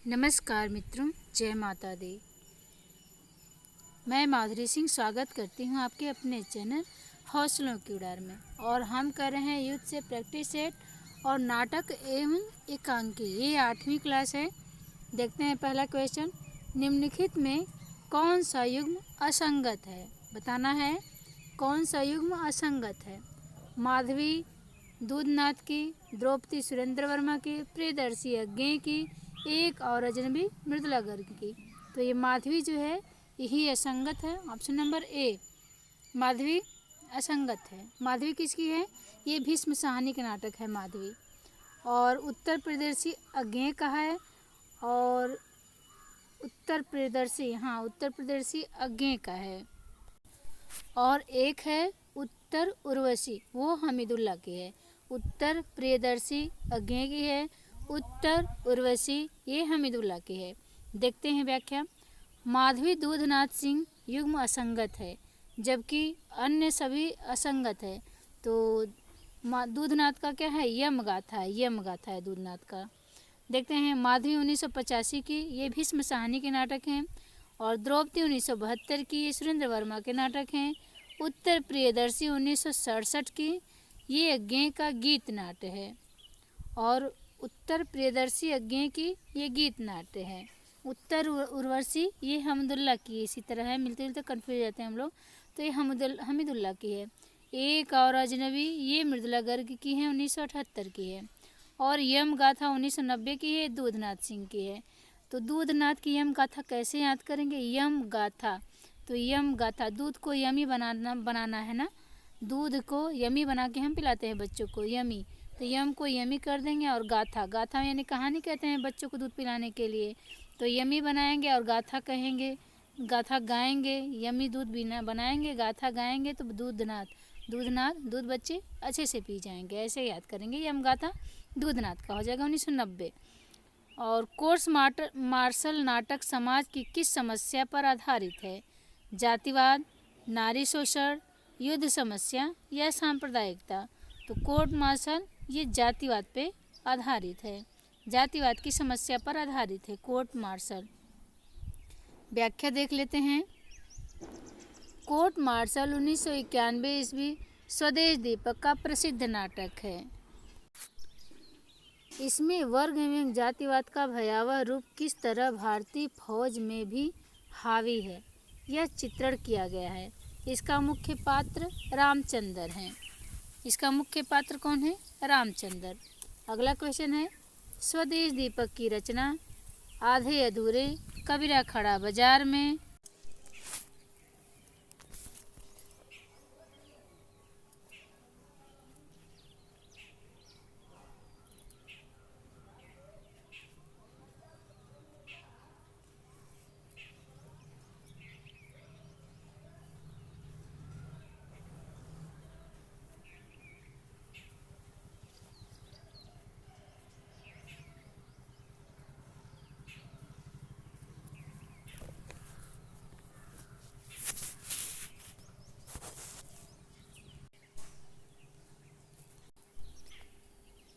नमस्कार मित्रों, जय माता दी। मैं माधुरी सिंह स्वागत करती हूँ आपके अपने चैनल हौसलों की उड़ान में। और हम कर रहे हैं युद्ध से प्रैक्टिस सेट और नाटक एवं एकांकी। ये 8वीं क्लास है। देखते हैं पहला क्वेश्चन। निम्नलिखित में कौन सा युग्म असंगत है? बताना है कौन सा युग्म असंगत है। माधवी दूधनाथ की, द्रौपदी सुरेंद्र वर्मा की, प्रियदर्शी अज्ञे की, एक और अजनबी मृदुला गर्ग की। तो ये माधवी जो है यही असंगत है। ऑप्शन नंबर ए, माधवी असंगत है। माधवी किसकी है? ये भीष्म साहनी का नाटक है माधवी। और उत्तर प्रदेशी अज्ञे का है। और उत्तर प्रदेशी अज्ञे का है। और एक है उत्तर उर्वशी, वो हमीदुल्लाह की है। उत्तर प्रियदर्शी अज्ञे की है, उत्तर उर्वशी ये हमीदुल्लाह की है। देखते हैं व्याख्या। माधवी दूधनाथ सिंह युग्म असंगत है, जबकि अन्य सभी असंगत है। तो दूधनाथ का क्या है? यम गाथा है दूधनाथ का। देखते हैं माधवी 1985 की, ये भीष्म साहनी के नाटक हैं। और द्रौपदी 1972 की, ये सुरेंद्र वर्मा के नाटक हैं। उत्तर प्रियदर्शी 1967 की, ये अज्ञे का गीत नाट्य है। और उत्तर प्रियदर्शी अज्ञे की ये गीत नाट्य है। उत्तर उर्वशी ये हमीदुल्लाह की, इसी तरह है, मिलते जुलते कन्फ्यूज जाते हैं हम लोग। तो ये हमीदुल्लाह की है। एक और अजनबी ये मृदुला गर्ग की है, 1978 की है। और यम गाथा 1990 की है, दूधनाथ सिंह की है। तो दूधनाथ की यम गाथा कैसे याद करेंगे? यम गाथा, तो यम गाथा, दूध को यमी बनाना है ना, दूध को यमी बना के हम पिलाते हैं बच्चों को, यमी। तो यम को यमी कर देंगे और गाथा यानी कहानी कहते हैं बच्चों को दूध पिलाने के लिए। तो यमी बनाएंगे और गाथा कहेंगे, गाथा गाएंगे, यमी दूध बनाएंगे, गाथा गाएंगे तो दूधनाथ दूध बच्चे अच्छे से पी जाएंगे। ऐसे याद करेंगे। यम गाथा दूधनाथ का हो जाएगा 1990। और कोर्स मार्शल नाटक समाज की किस समस्या पर आधारित है? जातिवाद, नारी शोषण, युद्ध समस्या या सांप्रदायिकता। तो कोर्ट मार्शल ये जातिवाद पे आधारित है, जातिवाद की समस्या पर आधारित है कोर्ट मार्शल। व्याख्या देख लेते हैं। कोर्ट मार्शल 1991 ईस्वी स्वदेश दीपक का प्रसिद्ध नाटक है। इसमें वर्ग एवं जातिवाद का भयावह रूप किस तरह भारतीय फौज में भी हावी है, यह चित्रण किया गया है। इसका मुख्य पात्र रामचंद्र हैं। इसका मुख्य पात्र कौन है? रामचंद्र। अगला क्वेश्चन है, स्वदेश दीपक की रचना आधे अधूरे, कबीरा खड़ा बाजार में।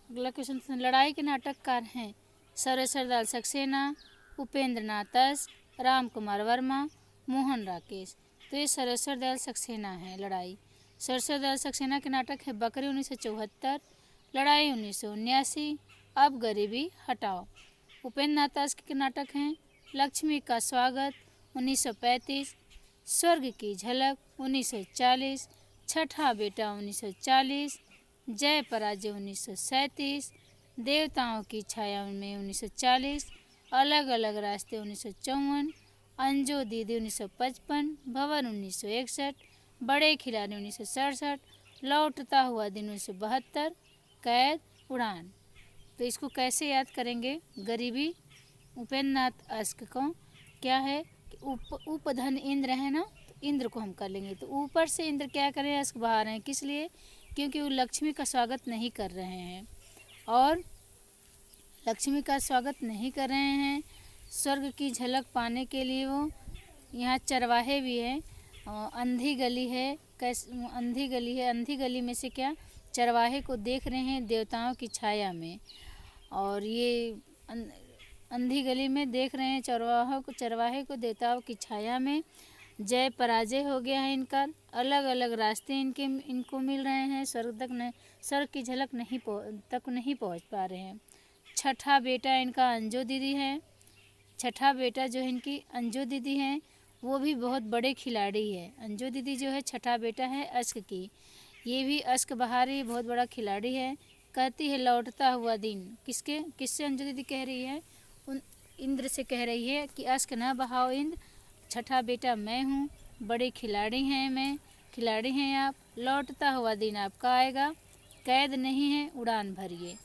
अगला क्वेश्चन, लड़ाई के नाटककार हैं सरदार सक्सेना, उपेंद्र नाथ, राम कुमार वर्मा, मोहन राकेश। तो ये सरदार सक्सेना है। लड़ाई सरदार सक्सेना के नाटक है बकरी 1974, लड़ाई 1979, अब गरीबी हटाओ। उपेंद्र नाथ के नाटक हैं लक्ष्मी का स्वागत 1935, स्वर्ग की झलक 1940, छठा बेटा 1940, जय पराजय 1937, देवताओं की छाया में 1940, अलग अलग रास्ते 1954, अंजो दीदी 1955, भवन 1961, बड़े खिलाड़ी 1967, लौटता हुआ दिन 1972, कैद, उड़ान। तो इसको कैसे याद करेंगे? गरीबी उपेंद्र नाथ अस्क को क्या है कि उपधन इंद्र है ना, तो इंद्र को हम कर लेंगे। तो ऊपर से इंद्र क्या करें? अस्क बाहर हैं, किस लिए? क्योंकि वो लक्ष्मी का स्वागत नहीं कर रहे हैं। और लक्ष्मी का स्वागत नहीं कर रहे हैं, स्वर्ग की झलक पाने के लिए वो यहाँ चरवाहे भी हैं, अंधी गली है, अंधी गली में से क्या चरवाहे को देख रहे हैं देवताओं की छाया में। और ये अंधी गली में देख रहे हैं चरवाहे को देवताओं की छाया में। जय पराजय हो गया है इनका, अलग अलग रास्ते इनको मिल रहे हैं, स्वर्ग की झलक नहीं पहुंच पा रहे हैं। छठा बेटा इनका अंजू दीदी है। छठा बेटा जो है इनकी अंजू दीदी हैं, वो भी बहुत बड़े खिलाड़ी है। अंजू दीदी जो है छठा बेटा है अश्क की, ये भी अश्क बहा रही, बहुत बड़ा खिलाड़ी है। कहती है लौटता हुआ दिन, किससे अंजू दीदी कह रही है? उन इंद्र से कह रही है कि अश्क न बहाओ इंद्र, छठा बेटा मैं हूँ, बड़े खिलाड़ी हैं आप, लौटता हुआ दिन आपका आएगा, कैद नहीं है उड़ान भरिए।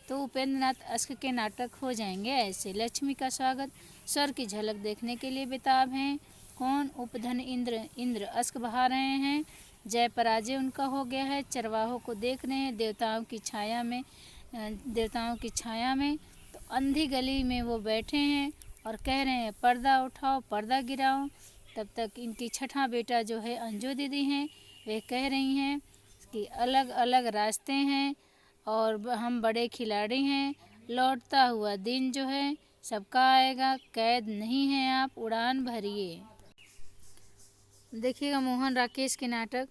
तो उपेंद्र नाथ अश्क के नाटक हो जाएंगे ऐसे। लक्ष्मी का स्वागत, स्वर की झलक देखने के लिए बेताब हैं। कौन? उपधन इंद्र अश्क बहा रहे हैं। जय पराजय उनका हो गया है, चरवाहों को देख रहे हैं देवताओं की छाया में। तो अंधी गली में वो बैठे हैं और कह रहे हैं पर्दा उठाओ पर्दा गिराओ। तब तक इनकी छठा बेटा जो है अंजू दीदी हैं, वे कह रही हैं कि अलग अलग रास्ते हैं और हम बड़े खिलाड़ी हैं, लौटता हुआ दिन जो है सबका आएगा, कैद नहीं हैं आप, उड़ान भरिए। देखिएगा मोहन राकेश के नाटक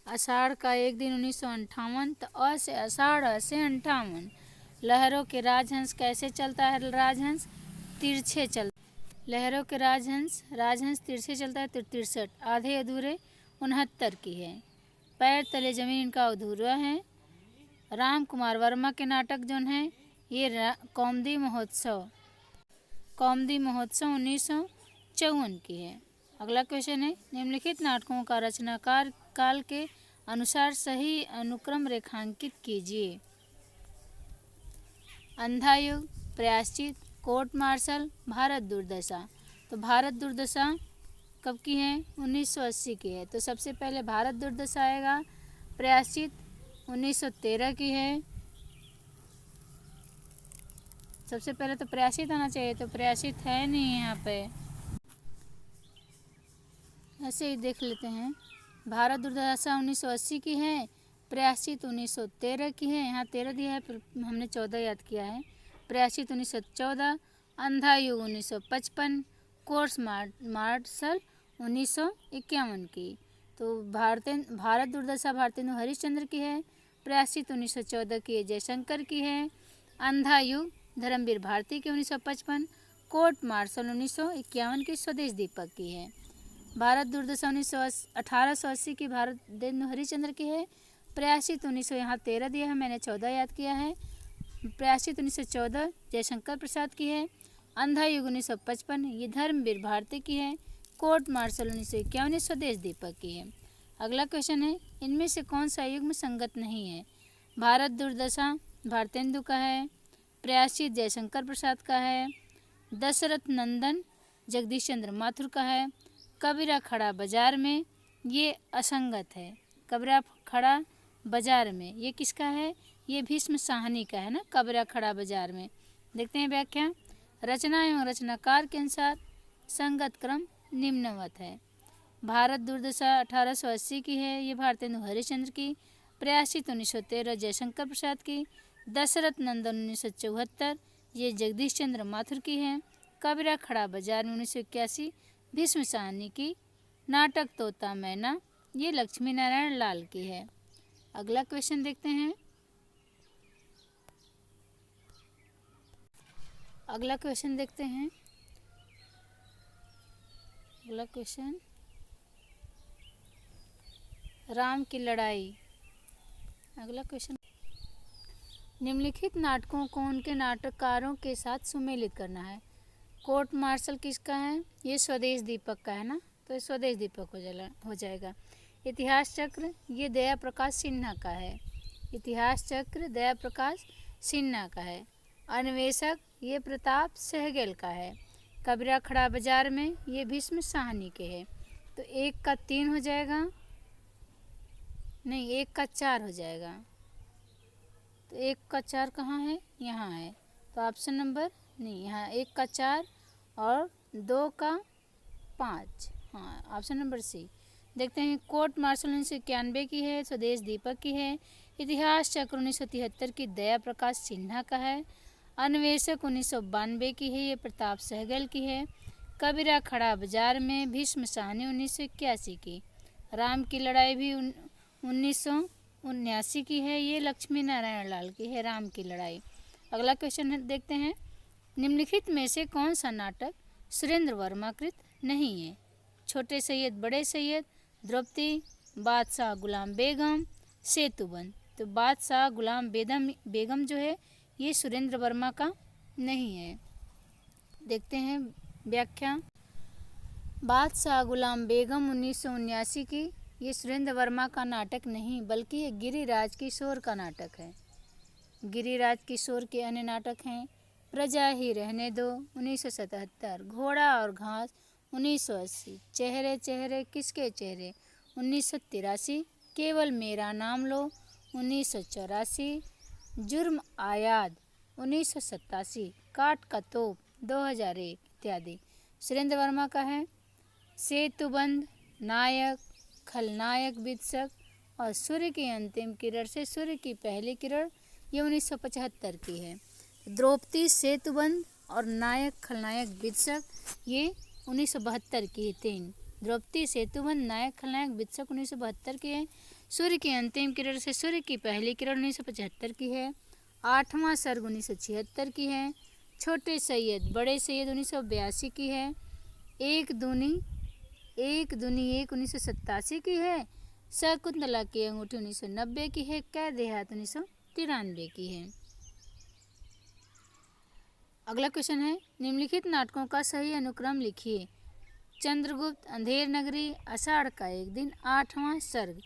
आषाढ़ का एक दिन 1958। तो अ से आषाढ़, अ से 58। लहरों के राजहंस कैसे चलता है राजहंस? तिरछे चलता। लहरों के राजहंस तिरछे चलता है। 63 आधे अधूरे 69 की है। पैर तले जमीन इनका अधूरा है। राम कुमार वर्मा के नाटक जो हैं ये कौमुदी महोत्सव 1954 की है। अगला क्वेश्चन है निम्नलिखित नाटकों का रचनाकार काल के अनुसार सही अनुक्रम रेखांकित कीजिए। अंधा युग, प्रायश्चित, कोर्ट मार्शल, भारत दुर्दशा। तो भारत दुर्दशा कब की है? 1980 की है। तो सबसे पहले भारत दुर्दशा आएगा। प्रायश्चित 1913 की है। सबसे पहले तो प्रायश्चित आना चाहिए, तो प्रायश्चित है नहीं यहाँ पे, ऐसे ही देख लेते हैं। भारत दुर्दशा 1980 की है, प्रायश्चित 1913 की है। यहाँ 13 दिया है, फिर हमने 14 याद किया है। प्रायश्चित 1914, अंधा युग 1955, कोर्ट मार्शल 1951 की। तो भारत दुर्दशा भारतेंदु हरिश्चंद्र की है। प्रायश्चित 1914 की जयशंकर की है। अंधा युग धर्मवीर भारती की 1955, कोर्ट मार्शल 1951 की स्वदेश दीपक की है। भारत दुर्दशा 1880 की भारतेंदु हरिश्चंद्र की है। प्रायश्चित 1900 यहाँ 13 दिया है, मैंने 14 याद किया है। प्रायश्चित 1914 जयशंकर प्रसाद की है। अंधा युग 1955 ये धर्मवीर भारती की है। कोर्ट मार्शल 1951 स्वदेश दीपक की है। अगला क्वेश्चन है इनमें से कौन सा युग्म संगत नहीं है? भारत दुर्दशा भारतेंदु का है, प्रायश्चित जयशंकर प्रसाद का है, दशरथ नंदन जगदीश चंद्र माथुर का है, कबीरा खड़ा बाजार में ये असंगत है। कबीरा खड़ा बाजार में ये किसका है? ये भीष्म साहनी का है ना, कबीरा खड़ा बाजार में। देखते हैं व्याख्या। रचना एवं रचनाकार के अनुसार संगत क्रम निम्नवत है। भारत दुर्दशा 1880 की है, ये भारतेंदु हरिश्चंद्र की। प्रायश्चित 1913 जयशंकर प्रसाद की। दशरथ नंदन 1974 ये जगदीश चंद्र माथुर की है। कबीरा खड़ा बाजार में 1981 भीष्म साहनी की। नाटक तोता मैना ये लक्ष्मी नारायण लाल की है। अगला क्वेश्चन देखते हैं। अगला क्वेश्चन राम की लड़ाई। अगला क्वेश्चन निम्नलिखित नाटकों को उनके नाटककारों के साथ सुमेलित करना है। कोर्ट मार्शल किसका है? ये स्वदेश दीपक का है ना, तो स्वदेश दीपक हो जाएगा। इतिहास चक्र ये दया प्रकाश सिन्हा का है। इतिहास चक्र दया प्रकाश सिन्हा का है। अन्वेषक ये प्रताप सहगल का है। कबीरा खड़ा बाजार में ये भीष्म साहनी के है। तो 1 का 3 हो जाएगा, नहीं 1 का 4 हो जाएगा। तो 1 का 4 कहाँ है? यहाँ है। तो ऑप्शन नंबर नहीं, यहाँ 1 का 4 और 2 का 5, हाँ ऑप्शन नंबर सी। देखते हैं कोर्ट मार्शल 1991 की है, स्वदेश दीपक की है। इतिहास चक्र 1973 की दया प्रकाश सिन्हा का है। अन्वेषक 1992 की है, ये प्रताप सहगल की है। कबीरा खड़ा बाजार में, भीष्म साहनी 1981 की। राम की लड़ाई भी 1979 की है, ये लक्ष्मी नारायण लाल की है, राम की लड़ाई। अगला क्वेश्चन देखते हैं, निम्नलिखित में से कौन सा नाटक सुरेंद्र वर्मा कृत नहीं है? छोटे सैयद बड़े सैयद, द्रौपदी, बादशाह गुलाम बेगम, सेतुबंद। तो बादशाह गुलाम बेगम जो है ये सुरेंद्र वर्मा का नहीं है। देखते हैं व्याख्या। बादशाह गुलाम बेगम 1979 की, ये सुरेंद्र वर्मा का नाटक नहीं बल्कि ये गिरिराज किशोर का नाटक है। गिरिराज किशोर के अन्य नाटक हैं प्रजा ही रहने दो 1977, घोड़ा और घास 1980, चेहरे चेहरे किसके चेहरे 1983, केवल मेरा नाम लो 1984, जुर्म आयाद 1987, काट का तोप 2001 इत्यादि सुरेंद्र वर्मा का है। सेतुबंद, नायक, खलनायक, विदशक और सूर्य की अंतिम किरण से सूर्य की पहली किरण, ये 1975 की है। द्रौपदी, सेतुबंद और नायक, खलनायक, विदशक ये 1972 की है। 3 द्रौपदी, सेतुबंद, नायक, खलनायक, विदशक 1972 की है। सूर्य की अंतिम किरण से सूर्य की पहली किरण 1975 की है। 8वां सर्ग 1976 की है। छोटे सैयद बड़े सैयद 1982 की है। एक दूनी एक 1987 की है। शकुंतला की अंगूठी 1990 की है। कै देहात 1993 की है। अगला क्वेश्चन है, निम्नलिखित नाटकों का सही अनुक्रम लिखिए। चंद्रगुप्त, अंधेर नगरी, आषाढ़ का एक दिन, 8वां सर्ग।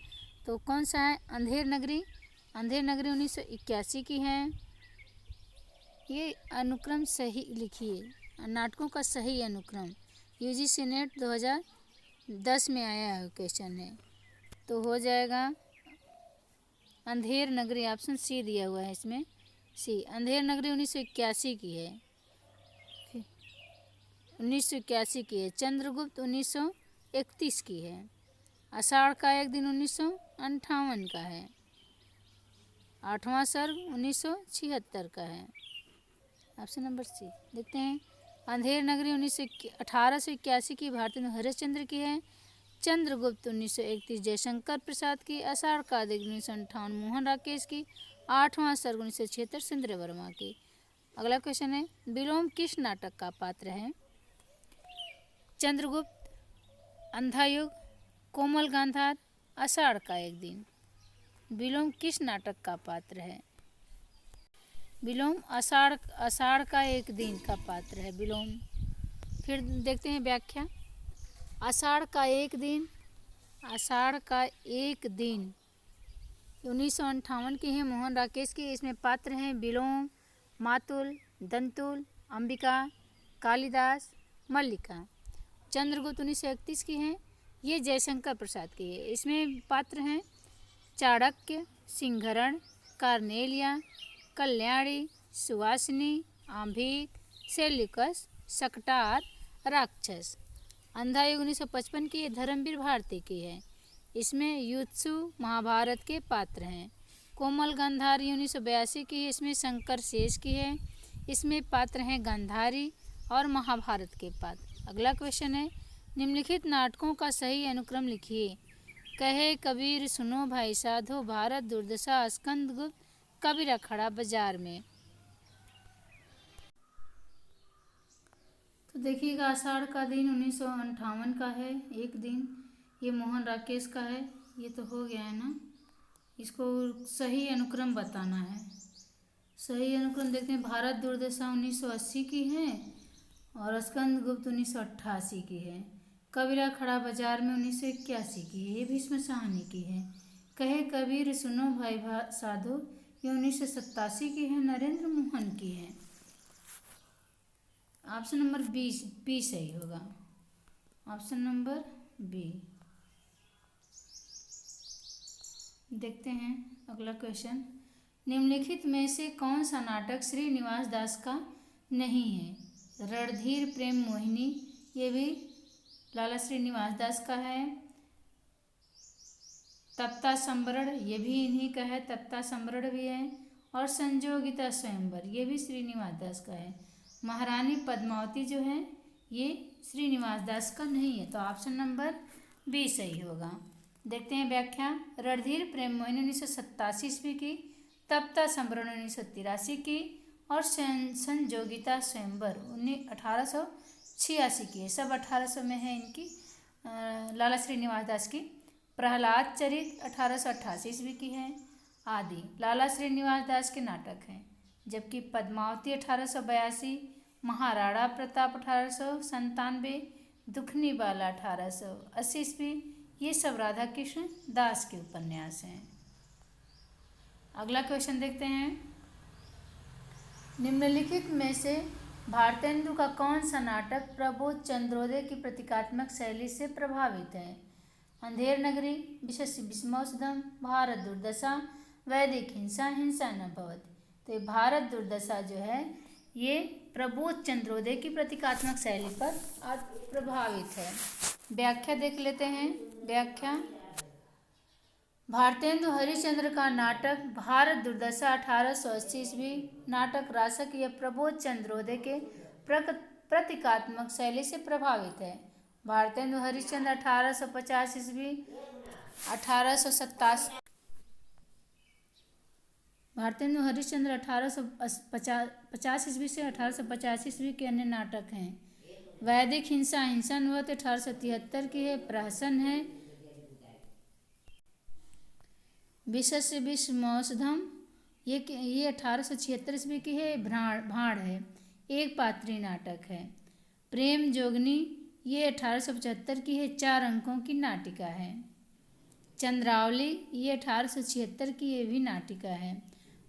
तो कौन सा है? अंधेर नगरी। अंधेर नगरी 1981 की है। ये अनुक्रम सही लिखिए, नाटकों का सही अनुक्रम। यूजीसी नेट 2010 में आया है क्वेश्चन है, तो हो जाएगा अंधेर नगरी, ऑप्शन सी दिया हुआ है इसमें, सी। अंधेर नगरी 1981 की है, 1981 की है। चंद्रगुप्त 1931 की है। आषाढ़ का एक दिन 1958 का है। 8वां सर्ग 1976 का है, ऑप्शन नंबर सी। देखते हैं, अंधेर नगरी 1881 की भारतेंदु हरिश्चंद्र की है। चंद्रगुप्त 1931 जयशंकर प्रसाद की। आषाढ़ का दिन 1958 मोहन राकेश की। 8वां सर्ग 1976 सुरेंद्र वर्मा की। अगला क्वेश्चन है, विलोम किस नाटक का पात्र है? चंद्रगुप्त, अंधा युग, कोमल गांधार, आषाढ़ का एक दिन। विलोम किस नाटक का पात्र है? विलोम आषाढ़ का एक दिन का पात्र है विलोम। फिर देखते हैं व्याख्या। आषाढ़ का एक दिन, आषाढ़ का एक दिन 1958 की है, मोहन राकेश की। इसमें पात्र हैं विलोम, मातुल, दंतुल, अंबिका, कालिदास, मल्लिका। चंद्रगुप्त 1931 की है, ये जयशंकर प्रसाद की है। इसमें पात्र हैं चाणक्य, सिंहरण, कार्नेलिया, कल्याणी, सुवासिनी, आंभिक, सेल्यूकस, सकटार, राक्षस। अंधा युग 1955 की, धर्मवीर भारती की है। इसमें युत्सु, महाभारत के पात्र हैं। कोमल गांधारी 1982 की है, इसमें शंकर शेष की है। इसमें पात्र हैं गांधारी और महाभारत के पात्र। अगला क्वेश्चन है, निम्नलिखित नाटकों का सही अनुक्रम लिखिए। कहे कबीर सुनो भाई साधो, भारत दुर्दशा, स्कंदगुप्त, कबीरा खड़ा बाजार में। तो देखिएगा, आषाढ़ का दिन 1958 का है, एक दिन। ये मोहन राकेश का है, ये तो हो गया है ना। इसको सही अनुक्रम बताना है। सही अनुक्रम देखते हैं, भारत दुर्दशा 1980 की है और स्कंदगुप्त 1988 की है। कबीरा खड़ा बाजार में 1981 की है, ये भीष्म साहनी की है। कहे कबीर सुनो भाई साधो, ये 1987 की है, नरेंद्र मोहन की है। ऑप्शन नंबर बी सही होगा, ऑप्शन नंबर बी। देखते हैं अगला क्वेश्चन, निम्नलिखित में से कौन सा नाटक श्रीनिवास दास का नहीं है? रणधीर प्रेम मोहिनी, ये भी लाला श्रीनिवास दास का है। तप्ता संवरण, ये भी इन्हीं का है, तप्ता संवरण भी है। और संजोगिता स्वयंवर ये भी श्रीनिवास दास का है। महारानी पद्मावती जो है ये श्रीनिवास दास का नहीं है, तो ऑप्शन नंबर बी सही होगा। देखते हैं व्याख्या। रणधीर प्रेम मोहिनी 1987 ईस्वी की, तप्ता संवरण 1983 की और संजोगिता स्वयंवर 1886 की है। सब 1800 में है इनकी, लाला श्रीनिवास दास की। प्रहलाद चरित 1888 ईस्वी की है। आदि लाला श्रीनिवास दास के नाटक हैं। जबकि पद्मावती 1882, महाराणा प्रताप 1897, दुखनी बाला 1880 ईस्वी, ये सब राधा कृष्ण दास के उपन्यास हैं। अगला क्वेश्चन देखते हैं। निम्नलिखित में से भारतेंदु का कौन सा नाटक प्रबोध चंद्रोदय की प्रतीकात्मक शैली से प्रभावित है? अंधेर नगरी, विशस्य विस्मौषधम, भारत दुर्दशा, वैदिक हिंसा, हिंसा न भवति। तो ये भारत दुर्दशा जो है ये प्रबोध चंद्रोदय की प्रतीकात्मक शैली पर प्रभावित है। व्याख्या देख लेते हैं। व्याख्या। भारतेंदु हरिश्चंद्र का नाटक भारत दुर्दशा 1880 ईस्वी नाटक रासक या प्रबोध चंद्रोदय के प्रतीकात्मक शैली से प्रभावित है। भारतेंदु हरिश्चंद्र 1850 ईस्वी 1887 भारतेंदु हरिश्चंद्र 1850 ईस्वी से 1885 ईस्वी के अन्य नाटक हैं। वैदिक हिंसा, हिंसा न भवति 1873 की है। प्रहसन है। विशस्य विस्मौषधम ये 1876 ईस्वी की है। भाड़ है, एक पात्री नाटक है। प्रेम जोगनी ये 1875 की है, 4 अंकों की नाटिका है। चंद्रावली ये 1876 की ये भी नाटिका है।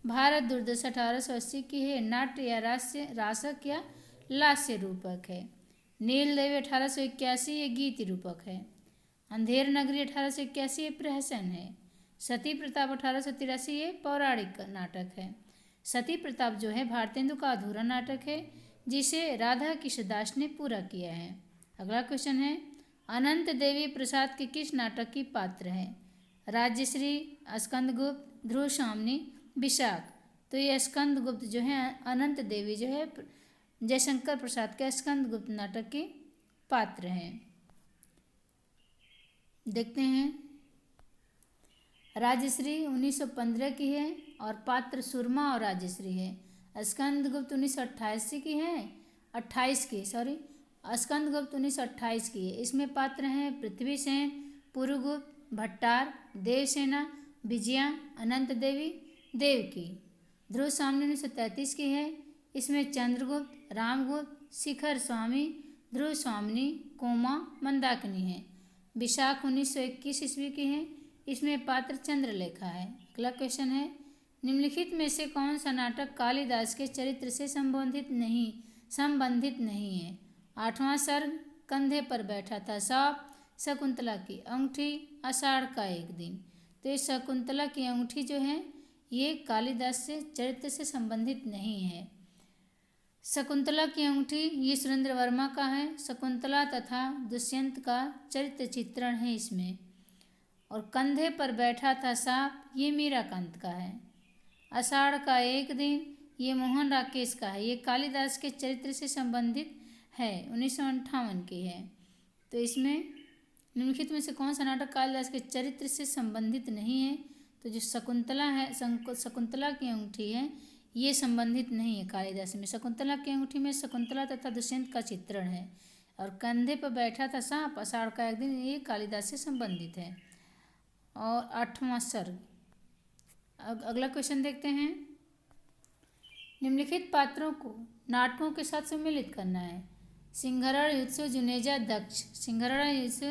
भारत दुर्दशा 1880 की है, नाट्य या रासक या लास्य रूपक है। नील देवी 1881 ये गीत रूपक है। अंधेर नगरी 1881 ये प्रहसन है। सती प्रताप 1883 ये पौराणिक नाटक है। सती प्रताप जो है भारतेंदु का अधूरा नाटक है जिसे राधा कृष्ण दास ने पूरा किया है। अगला क्वेश्चन है। अनंत देवी प्रसाद के किस नाटक की पात्र है? राज्यश्री, स्कंदगुप्त, ध्रुव स्वामिनी, विशाख। तो ये स्कंदगुप्त जो है अनंत देवी जो है जयशंकर प्रसाद के स्कंदगुप्त नाटक के पात्र हैं। देखते हैं। राज्यश्री 1915 की है और पात्र सुरमा और राज्यश्री है। स्कंदगुप्त 1928 की है, 28 की सॉरी स्कंदगुप्त 1928 की है। इसमें पात्र हैं पृथ्वीसेन, पुरुगुप्त, भट्टार, देवसेना, विजया, अनंत देवी, देवकी। ध्रुव स्वामिनी 1933 की है। इसमें चंद्रगुप्त, रामगुप्त, शिखर स्वामी, ध्रुव स्वामिनी, कोमा, मंदाकिनी है। विशाख 1921 ईस्वी की है। इसमें पात्र चंद्रलेखा है। अगला क्वेश्चन है। निम्नलिखित में से कौन सा नाटक कालिदास के चरित्र से संबंधित नहीं है? 8वां सर्ग, कंधे पर बैठा था सांप, शकुंतला की अंगूठी, आषाढ़ का एक दिन। तो ये शकुंतला की अंगूठी जो है ये कालिदास से चरित्र से संबंधित नहीं है। शकुंतला की अंगूठी ये सुरेंद्र वर्मा का है। शकुंतला तथा दुष्यंत का चरित्र चित्रण है इसमें। और कंधे पर बैठा था सांप ये मीराकांत का है। आषाढ़ का एक दिन ये मोहन राकेश का है। ये कालिदास के चरित्र से संबंधित है, 1958 की है। तो इसमें निम्नलिखित में से कौन सा नाटक कालिदास के चरित्र से संबंधित नहीं है? तो जो शकुंतला है, शकुंतला की अंगूठी है ये संबंधित नहीं है कालिदास में। शकुंतला की अंगूठी में शकुंतला तथा दुष्यंत का चित्रण है। और कंधे पर बैठा था सांप, आषाढ़ का एक दिन, ये कालिदास से संबंधित है। और 8वां सर्ग। अगला क्वेश्चन देखते हैं। निम्नलिखित पात्रों को नाटकों के साथ सम्मिलित करना है। सिंहरण, युत्सु, जुनेजा, दक्ष। सिंहरण युत्सु,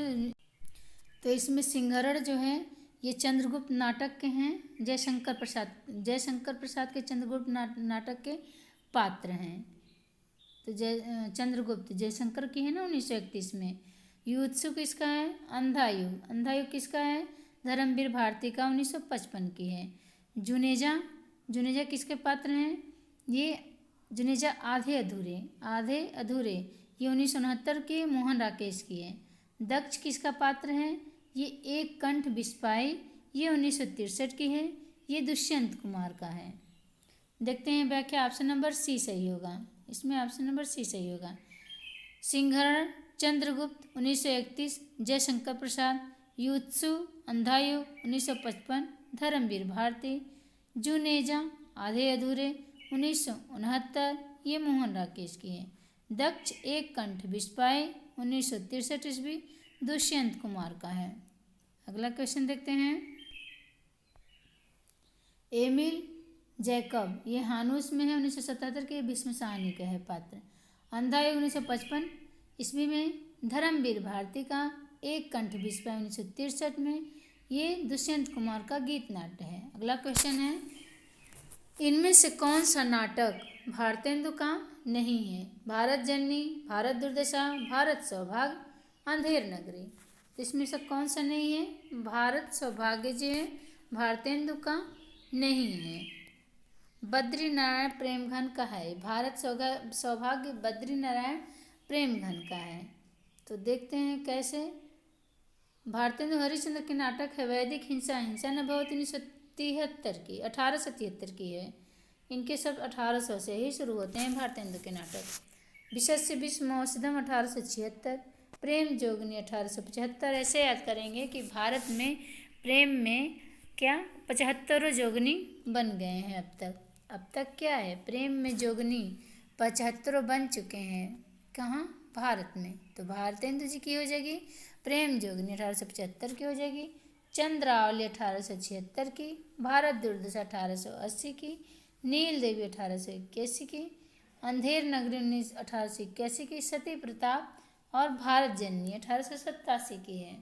तो इसमें सिंहरण जो है ये चंद्रगुप्त नाटक के हैं। जयशंकर प्रसाद के चंद्रगुप्त नाटक के पात्र हैं। तो चंद्रगुप्त जयशंकर की है ना 1931 में। युत्सु किसका है? अंधायुग किसका है? धर्मवीर भारती का 1955 की है। जुनेजा किसके पात्र हैं? ये जुनेजा आधे अधूरे ये 1969 के मोहन राकेश की है। दक्ष किसका पात्र है? ये एक कंठ बिस्पाई, ये 1963 की है। ये दुष्यंत कुमार का है। देखते हैं व्याख्या। ऑप्शन नंबर सी सही होगा, इसमें ऑप्शन नंबर सी सही होगा। सिंघरण चंद्रगुप्त 1931, जयशंकर प्रसाद, यूत्सु अंधायु 1955, धर्मवीर भारती, जुनेजा आधे अधूरे 1969, ये मोहन राकेश की है। दक्ष एक कंठ बिस्पाई 1963 ईस्वी, दुष्यंत कुमार का है। अगला क्वेश्चन देखते हैं। एमिल जैकब, ये हानूस में है 1977 के, भीष्म साहनी का है पात्र। अंधायु 1955 ईस्वी में, धर्मवीर भारती का एक कंठ बिस्पाई 1963 में, ये दुष्यंत कुमार का गीत नाट्य है। अगला क्वेश्चन है, इनमें से कौन सा नाटक भारतेंदु का नहीं है? भारत जननी, भारत दुर्दशा, भारत सौभाग्य, अंधेर नगरी। इसमें से कौन सा नहीं है? भारत सौभाग्य जो है भारतेंदु का नहीं है। बद्रीनारायण प्रेमघन का है। भारत सौभाग्य बद्रीनारायण प्रेमघन का है। तो देखते हैं कैसे। भारतेंदु हरिश्चंद्र के नाटक है वैदिक हिंसा हिंसा न भवति 1973 की, 1873 की है। इनके सब 1800 से ही शुरू होते हैं भारतेंदु के नाटक। विशस्य विश्वमोषधम 1876, प्रेम जोगनी 1875। ऐसे याद करेंगे कि भारत में प्रेम में क्या 75 जोगनी बन गए हैं अब तक। अब तक क्या है, प्रेम में जोगनी 75 बन चुके हैं। कहाँ? भारत में। तो भारतेंदु जी की हो जाएगी प्रेम जोगनी 1875 की हो जाएगी, चंद्रावली 1876 की, भारत दुर्दशा 1880 की, नील देवी 1881 की, अंधेर नगरी 1881 की, सती प्रताप और भारत जननी 1887 की है।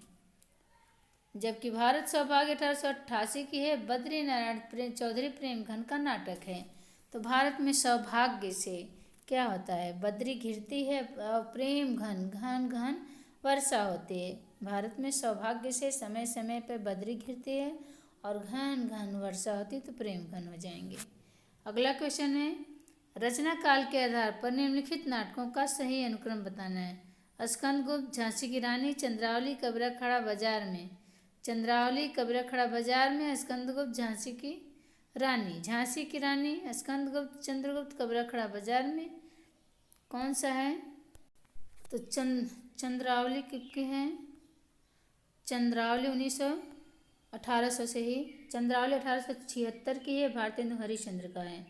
जबकि भारत सौभाग्य 1888 की है। बद्रीनारायण चौधरी प्रेमघन का नाटक है। तो भारत में सौभाग्य से क्या होता है? बद्री घिरती है और प्रेम घन घन घन वर्षा होती है। भारत में सौभाग्य से समय समय पर बद्री घिरती है और घन घन वर्षा होती है, तो प्रेम घन हो जाएंगे। अगला क्वेश्चन है, रचना काल के आधार पर निम्नलिखित नाटकों का सही अनुक्रम बताना है। स्कंदगुप्त, झांसी की रानी, चंद्रावली, कबीरा खड़ा बाजार में। चंद्रावली कबीरा खड़ा बाजार में, स्कंदगुप्त, झांसी की रानी। झांसी की रानी, स्कंदगुप्त, चंद्रगुप्त, कबीरा खड़ा बाजार में कौन सा है? तो चंद्रावली किसकी है? चंद्रावली 1800 से ही, चंद्रावली 1876 की है, भारतेंदु हरिश्चंद्र का है।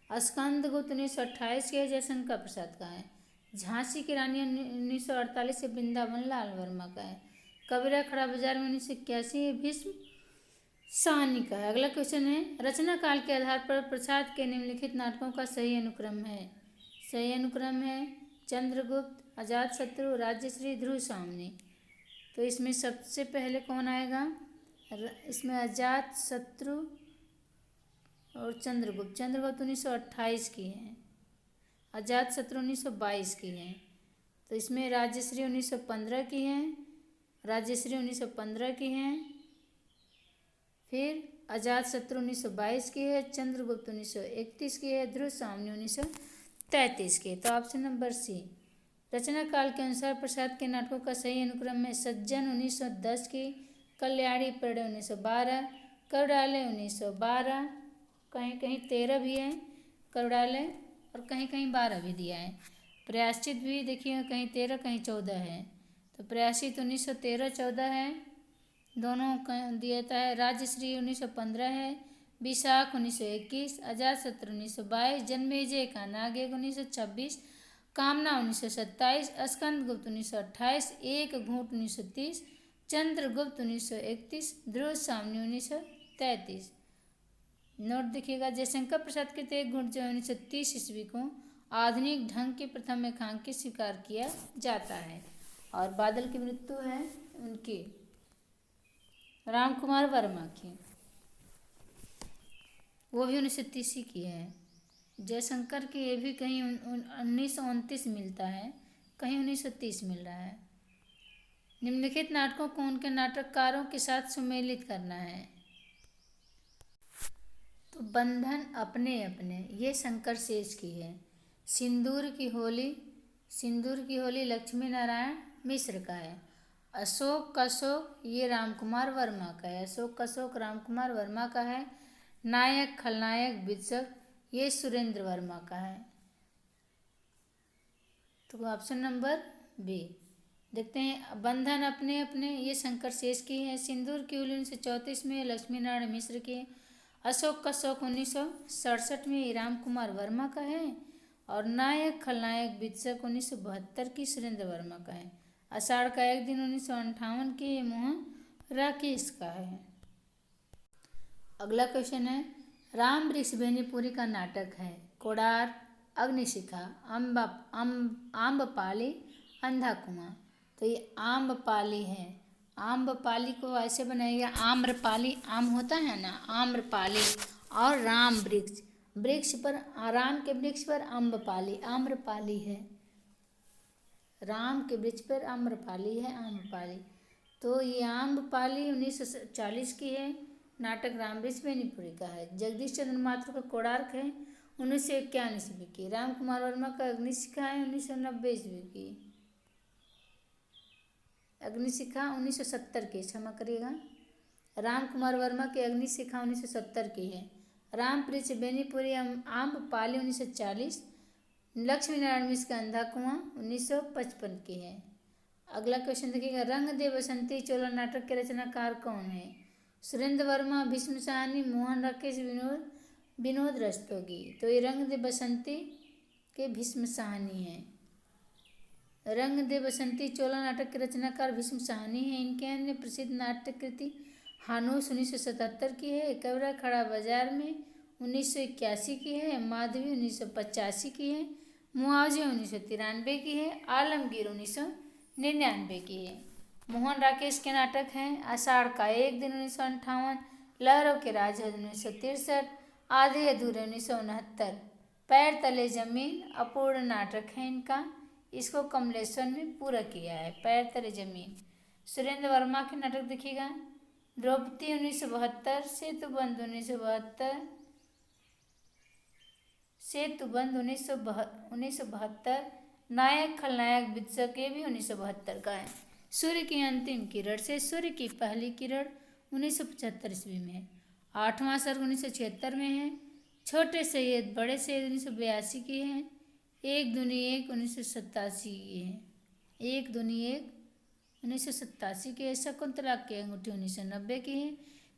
स्कंदगुप्त 1928 के, जयशंकर प्रसाद का है। झांसी की रानी 1948 से वृंदावन लाल वर्मा का है। कबीरा खड़ा बाजार में 1981 भीष्म साहनी का है। अगला क्वेश्चन है, रचना काल के आधार पर प्रसाद के निम्नलिखित नाटकों का सही अनुक्रम है। सही अनुक्रम है चंद्रगुप्त, अजातशत्रु, राज्यश्री, ध्रुव सामनी। तो इसमें सबसे पहले कौन आएगा? इसमें अजातशत्रु और चंद्रगुप्त। चंद्रगुप्त 1928 की है, अजातशत्रु 1922 की है। तो इसमें राज्यश्री 1915 की है, राज्यश्री 1915 की है। फिर अजातशत्रु 1922 की है, चंद्रगुप्त 1931 की है, ध्रुव सामनी 1933 की। तो ऑप्शन नंबर सी। रचना काल के अनुसार प्रसाद के नाटकों का सही अनुक्रम में सज्जन 1910 की, कल्याणी परिणय 1912, करुड़ालय 1912, कहीं कहीं 13 भी है करुड़ालय और कहीं कहीं 12 भी दिया है। प्रायश्चित भी देखिए कहीं 13 कहीं 14 है। तो प्रायश्चित 1913-14 है, दोनों दिया है। राज्यश्री 1915 है, विशाख 1921, अजातशत्रु 1922, जन्मेजय का नागेग 1926, कामना 1927, स्कंदगुप्त 1928, एक घूंट 1930, चंद्रगुप्त 1931, ध्रुव सामनी 1933। नोट देखिएगा, जयशंकर प्रसाद के एक घूंट जो 1930 ईस्वी को आधुनिक ढंग के प्रथम एकांकी स्वीकार किया जाता है। और बादल की मृत्यु है उनकी राम कुमार वर्मा की, वो भी 1930 की है। जयशंकर की ये भी कहीं 1929 मिलता है, कहीं 1930 मिल रहा है। निम्नलिखित नाटकों को उनके नाटककारों के साथ सुमेलित करना है। तो बंधन अपने अपने, ये शंकर शेष की है। सिंदूर की होली लक्ष्मी नारायण मिश्र का है। अशोक कशोक, ये राम कुमार वर्मा का है। अशोक कशोक राम कुमार वर्मा का है। नायक खलनायक विदर्शक ये सुरेंद्र वर्मा का है। तो ऑप्शन नंबर बी। देखते हैं बंधन अपने अपने, ये शंकर शेष की है। सिंदूर की उल 1934 में लक्ष्मी नारायण मिश्र की है। अशोक का शौक 1967 में राम कुमार वर्मा का है। और नायक खलनायक वित्सक 1972 की सुरेंद्र वर्मा का है। आषाढ़ का एक दिन 1958 की मोहन राकेश का है। अगला क्वेश्चन है राम वृक्ष बेनीपुरी का नाटक है। कोडार, अग्निशिखा, आम्रपाली, अंधा कुआं। तो ये आम्रपाली है। आम्रपाली को ऐसे बनाइएगा, आम्रपाली आम होता है ना, आम्रपाली। और राम वृक्ष, वृक्ष पर, राम के वृक्ष पर आम्रपाली, आम्रपाली है। राम के वृक्ष पर आम्रपाली है, आम्रपाली। तो ये आम्रपाली 1940 की है। नाटक राम वृक्ष बेनीपुरी का है। जगदीश चंद्र माथुर का कोणार्क है 1951 ईस्वी की। राम कुमार वर्मा का अग्निशिखा है 1990 ईस्वी की। अग्निशिखा 1970 की, क्षमा करिएगा। राम कुमार वर्मा की अग्निशिखा 1970 की है। राम वृक्ष बेनीपुरी आम्रपाली 1940। लक्ष्मी नारायण मिश्र का अंधा कुआं 1955 की है। अगला क्वेश्चन देखिएगा रंग दे बसंती चोला नाटक के रचनाकार कौन है। सुरेंद्र वर्मा, भीष्म साहनी, मोहन राकेश, विनोद रस्तोगी। तो ये रंग दे बसंती के भीष्म साहनी हैं। रंग दे बसंती चोला नाटक के रचनाकार भीष्म साहनी हैं। इनके अन्य प्रसिद्ध नाट्य कृति हानूस 1977 की है। कबीरा खड़ा बाजार में 1981 की है। माधवी 1985 की है। मुआवजे 1993 की है। आलमगीर 1999 की है। मोहन राकेश के नाटक हैं आषाढ़ का एक दिन 1958, लहरों के राज 1963, आधे अधूरे 1969, पैर तले जमीन अपूर्ण नाटक है इनका। इसको कमलेश्वर ने पूरा किया है, पैर तले जमीन। सुरेंद्र वर्मा के नाटक देखिएगा द्रौपदी 1972, सेतुबंध 1972, सेतुबंध 1972, नायक खलनायक वित्सक ये भी 1972 का है। सूर्य की अंतिम किरण से सूर्य की पहली किरण 1975 ईस्वी में है। आठवां सर्ग 1976 में है। छोटे सैयद बड़े सैयद 1982 की है। एक दूनी एक 1987 की है। एक दूनी एक 1987 की है। शकुंतला की अंगूठी 1990 की है।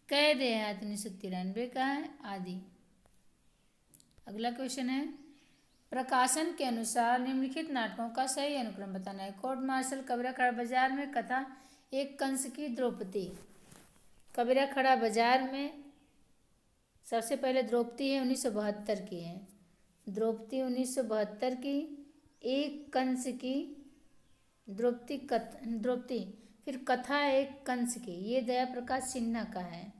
कैद ए हयात 1993 का है आदि। अगला क्वेश्चन है प्रकाशन के अनुसार निम्नलिखित नाटकों का सही अनुक्रम बताना है। कोर्ट मार्शल, कबीरा खड़ा बाजार में कथा एक कंस की, द्रौपदी। कबीरा खड़ा बाजार में सबसे पहले द्रौपदी है 1972 की है। द्रौपदी 1972 की। एक कंस की, द्रौपदी। फिर कथा एक कंस की, ये दया प्रकाश सिन्हा का है।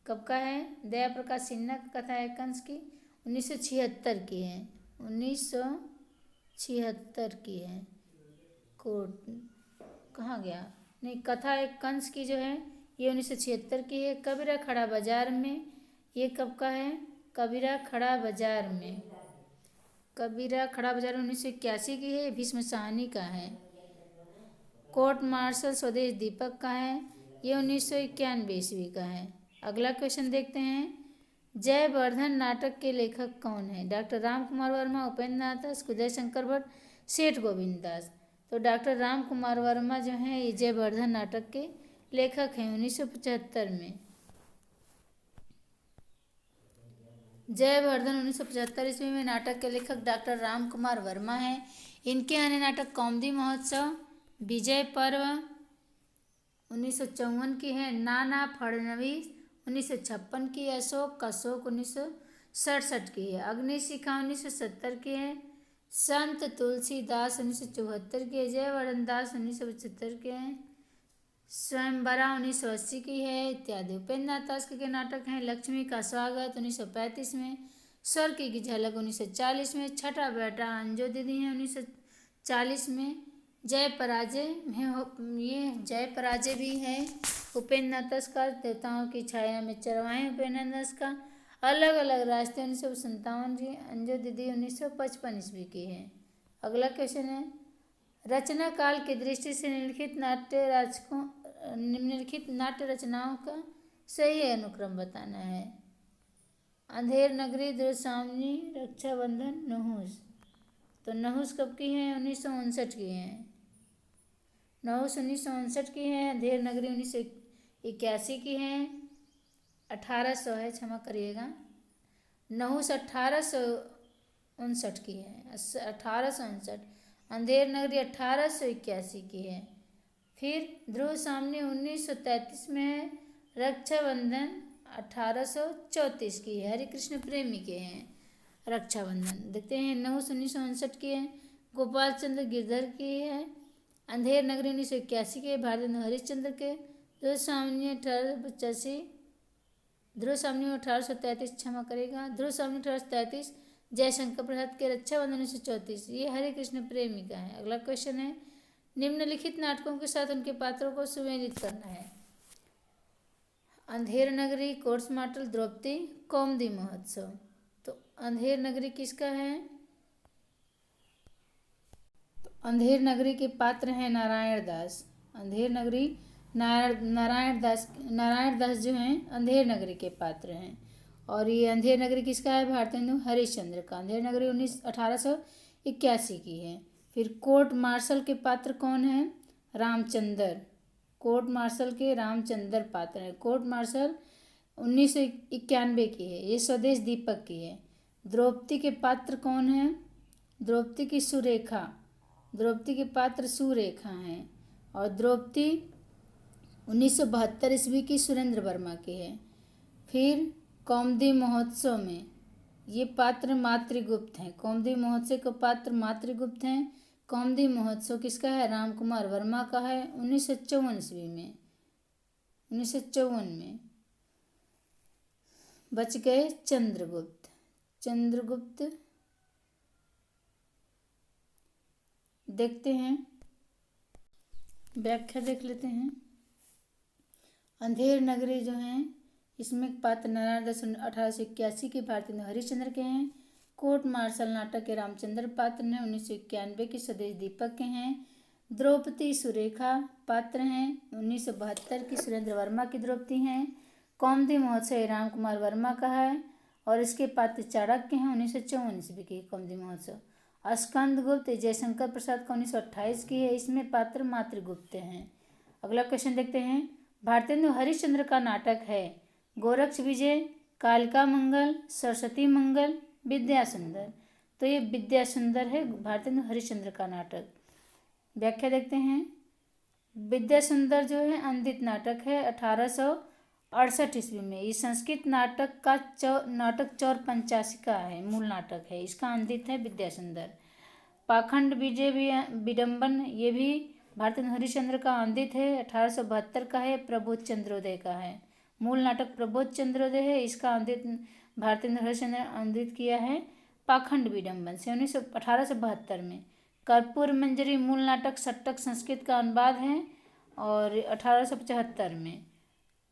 कब का है? दया प्रकाश सिन्हा का कथा एक कंस की 1976 की है। 1976 की है। कोर्ट कहाँ गया? नहीं, कथा एक कंस की जो है ये 1976 की है। कबीरा खड़ा बाजार में, ये कब का है? कबीरा खड़ा बाजार में, कबीरा खड़ा बाजार में 1981 की है। भीष्म साहनी का है। कोर्ट मार्शल स्वदेश दीपक का है, ये 1991 ईस्वी का है। अगला क्वेश्चन देखते हैं जयवर्धन नाटक के लेखक कौन है। डॉक्टर राम कुमार वर्मा, उपेंद्र नाथ दास, उदय शंकर भट्ट, सेठ गोविंद दास। तो डॉक्टर राम कुमार वर्मा जो हैं ये जयवर्धन नाटक के लेखक हैं 1975 में। जयवर्धन 1975 ईस्वी में नाटक के लेखक डॉक्टर राम कुमार वर्मा हैं। इनके अन्य नाटक कौमुदी महोत्सव, विजय पर्व 1954 की है। नाना फडणवीस 1956 की है। अशोक का शोक 1967 की है। अग्निशिखा 1970 की है। संत तुलसीदास 1974 की है। जयवर्धन दास 1975 के हैं। स्वयंवरा 1980 की है इत्यादि। उपेंद्र नाथ दास के नाटक हैं लक्ष्मी का स्वागत 1935 में। स्वर्ग की झलक 1940 में। छठा बेटा अंजो दीदी है 1940 में। जय पराजय में, ये जय पराजय भी है उपेंद्र नाथ दास का। देवताओं की छाया में चरवाहे उपेंद्र नाथ दास का। अलग अलग रास्ते 1957 की। अंजो दीदी 1955 ईस्वी की है। अगला क्वेश्चन है रचना काल की दृष्टि से निम्नलिखित नाट्य रचनाओं का सही अनुक्रम बताना है। अंधेर नगरी, द्रोसावनी, रक्षाबंधन, नहुस। तो नहुस कब की है? 1959 की है। नहुस 1959 की है। अंधेर नगरी 1981 की है। 1800 है, क्षमा करिएगा। नहुस 1859 की है। 1859। अंधेर नगरी 1881 की है। फिर ध्रुव सामने 1933 में है। रक्षाबंधन 1834 की है। हरे कृष्ण प्रेमी के हैं रक्षाबंधन। देखते हैं नहुस 1959 की है। गोपाल चंद्र गिरधर की है। अंधेर नगरी 1981 के, भारतेंदु हरिश्चंद्र के। ध्रुव सामने 1885। ध्रुव सामने 1833, क्षमा करेगा। ध्रुव सामने 1833। जयशंकर प्रसाद के रक्षाबंधन 1934। ये हरे कृष्ण प्रेमी का है। अगला क्वेश्चन है, निम्नलिखित नाटकों के साथ उनके पात्रों को सुमेलित करना है। अंधेर नगरी, कोर्स मार्टल, द्रौपदी, कौमुदी महोत्सव। तो अंधेर नगरी किसका है? तो अंधेर नगरी के पात्र हैं नारायण दास। अंधेर नगरी नारायण दास जो हैं अंधेर नगरी के पात्र हैं। और ये अंधेर नगरी किसका है? भारतेंदु हरिश्चंद्र का। अंधेर नगरी 1881 की है। फिर कोर्ट मार्शल के पात्र कौन हैं? रामचंद्र। कोर्ट मार्शल के रामचंद्र पात्र हैं। कोर्ट मार्शल 1991 की है। ये स्वदेश दीपक की है। द्रौपदी के पात्र कौन हैं? द्रौपदी की सुरेखा। द्रौपदी के पात्र सुरेखा हैं। और द्रौपदी 1972 ईस्वी की सुरेंद्र वर्मा की है। फिर कौमुदी महोत्सव में ये पात्र मातृगुप्त हैं। कौमुदी महोत्सव के पात्र मातृगुप्त हैं। कौमुदी महोत्सव किसका है? राम कुमार वर्मा का है। 1954 ईस्वी में। 1954 में। बच गए चंद्रगुप्त। चंद्रगुप्त देखते हैं, व्याख्या देख लेते हैं। अंधेर नगरी जो हैं इसमें पात्र नारायण दास 1881 के, भारतेंदु हरिश्चंद्र के हैं। कोर्ट मार्शल नाटक के रामचंद्र पात्र हैं। 1991 के स्वदेश दीपक के हैं। द्रौपदी सुरेखा पात्र हैं। 1972 की सुरेंद्र वर्मा की द्रौपदी हैं। कौमुदी महोत्सव राम कुमार वर्मा का है। और इसके पात्र चाणक्य हैं। 1954 ईस्वी की कौमुदी महोत्सव। स्कंदगुप्त जयशंकर प्रसाद का 1928 की है। इसमें पात्र मातृगुप्त हैं। अगला क्वेश्चन देखते हैं। भारतेंदु हरिश्चंद्र का नाटक है गोरक्ष विजय, कालिका मंगल, सरस्वती मंगल, विद्या सुंदर। तो ये विद्या सुंदर है भारतेंदु हरिश्चंद्र का नाटक। व्याख्या देखते हैं। विद्या सुंदर जो है अंदित नाटक है 1868 ईस्वी में। ये संस्कृत नाटक का नाटक चौर पंचाशिका है, मूल नाटक है। इसका अंदित है विद्या सुंदर। पाखंड विजय भी विडम्बन, ये भी भारतेंदु हरिश्चंद्र का अंदित है। 1872 का है। प्रबोध चंद्रोदय का है। मूल नाटक प्रबोध चंद्रोदय है। इसका अंदित भारतेंदु हरिश्चंद्र ने अंदित किया है पाखंड विडम्बन से 1872 में। कर्पूर मंजरी मूल नाटक सट्टक संस्कृत का अनुवाद है और 1875 में।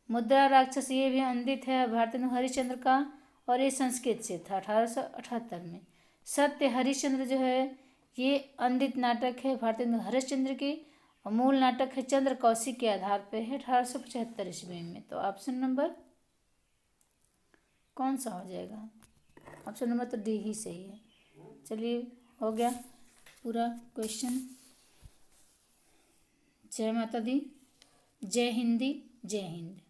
मुद्रा राक्षस ये भी अंदित है भारतेंदु हरिश्चंद्र का और ये संस्कृत से था 1878 में। सत्य हरिश्चंद्र जो है ये अंदित नाटक है भारतेंदु हरिश्चंद्र की और मूल नाटक है चंद्र कौशिक के आधार पर है 1875 ईस्वी में। तो ऑप्शन नंबर कौन सा हो जाएगा? ऑप्शन नंबर तो डी ही सही है। चलिए हो गया पूरा क्वेश्चन। जय माता दी, जय हिंदी, जय हिंद।